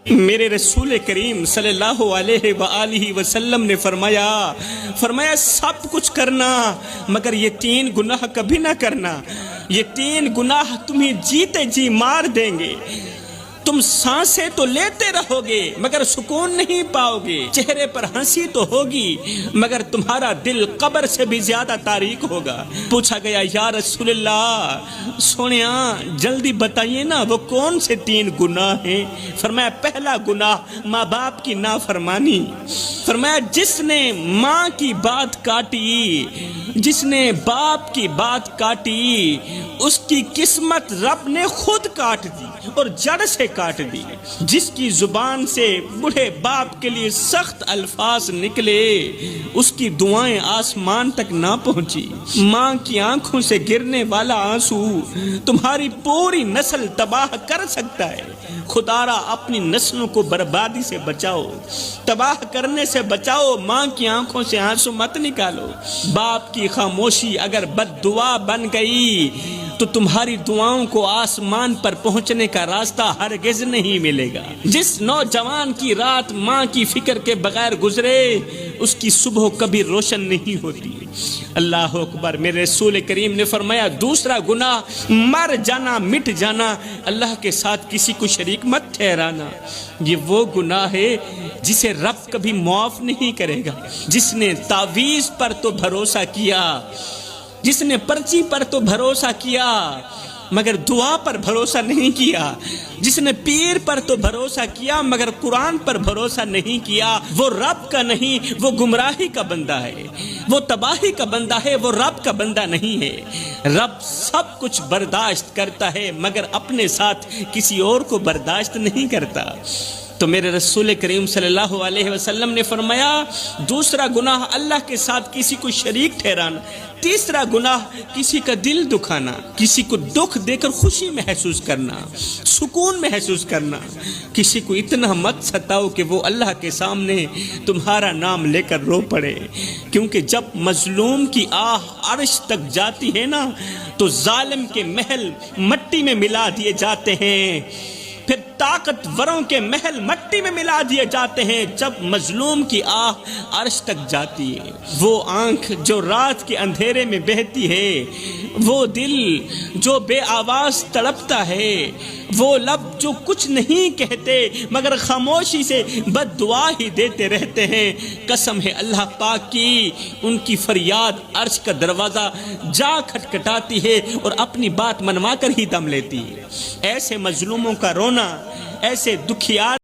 میرے رسول کریم صلی اللہ علیہ وآلہ وسلم نے فرمایا سب کچھ کرنا مگر یہ 3 گناہ کبھی نہ کرنا۔ یہ 3 گناہ تمہیں جیتے جی مار دیں گے۔ تم سانسیں تو لیتے رہو گے مگر سکون نہیں پاؤ گے، چہرے پر ہنسی تو ہوگی مگر تمہارا دل قبر سے بھی زیادہ تاریک ہوگا۔ پوچھا گیا یا رسول اللہ سونیا جلدی بتائیے نا وہ کون سے 3 گناہ ہیں؟ فرمایا پہلا گناہ ماں باپ کی نافرمانی۔ فرمایا جس نے ماں کی بات کاٹی، جس نے باپ کی بات کاٹی، اس کی قسمت رب نے خود کاٹ دی اور جڑ سے کاٹ دی۔ جس کی زبان سے بوڑھے باپ کے لیے سخت الفاظ نکلے، اس کی دعائیں آسمان تک نہ پہنچی۔ ماں کی آنکھوں سے گرنے والا آنسو تمہاری پوری نسل تباہ کر سکتا ہے۔ خدا را اپنی نسلوں کو بربادی سے بچاؤ، تباہ کرنے سے بچاؤ۔ ماں کی آنکھوں سے آنسو مت نکالو۔ باپ کی خاموشی اگر بد دعا بن گئی تو تمہاری دعاؤں کو آسمان پر پہنچنے کا راستہ ہرگز نہیں ملے گا۔ جس نوجوان کی رات ماں کی فکر کے بغیر گزرے، اس کی صبح کبھی روشن نہیں ہوتی۔ اللہ اکبر۔ میرے رسول کریم نے فرمایا دوسرا گناہ مر جانا، مٹ جانا، اللہ کے ساتھ کسی کو شریک مت ٹھہرانا۔ یہ وہ گناہ ہے جسے رب کبھی معاف نہیں کرے گا۔ جس نے تعویذ پر تو بھروسہ کیا، جس نے پرچی پر تو بھروسہ کیا مگر دعا پر بھروسہ نہیں کیا، جس نے پیر پر تو بھروسہ کیا مگر قرآن پر بھروسہ نہیں کیا، وہ رب کا نہیں، وہ گمراہی کا بندہ ہے، وہ تباہی کا بندہ ہے، وہ رب کا بندہ نہیں ہے۔ رب سب کچھ برداشت کرتا ہے مگر اپنے ساتھ کسی اور کو برداشت نہیں کرتا۔ تو میرے رسول کریم صلی اللہ علیہ وسلم نے فرمایا دوسرا گناہ اللہ کے ساتھ کسی کو شریک ٹھہرانا۔ تیسرا گناہ کسی کا دل دکھانا، کسی کو دکھ دے کر خوشی محسوس کرنا، سکون محسوس کرنا۔ کسی کو اتنا مت ستاؤ کہ وہ اللہ کے سامنے تمہارا نام لے کر رو پڑے، کیونکہ جب مظلوم کی آہ عرش تک جاتی ہے نا تو ظالم کے محل مٹی میں ملا دیے جاتے ہیں، پھر طاقتوروں کے محل مٹی میں ملا دیے جاتے ہیں جب مظلوم کی آہ عرش تک جاتی ہے۔ وہ آنکھ جو رات کے اندھیرے میں بہتی ہے، وہ دل جو بے آواز تڑپتا ہے، وہ لب جو کچھ نہیں کہتے مگر خاموشی سے بد دعا ہی دیتے رہتے ہیں، قسم ہے اللہ پاک کی ان کی فریاد عرش کا دروازہ جا کھٹکھٹاتی ہے اور اپنی بات منوا کر ہی دم لیتی ہے۔ ایسے مظلوموں کا رونا، ایسے دکھیار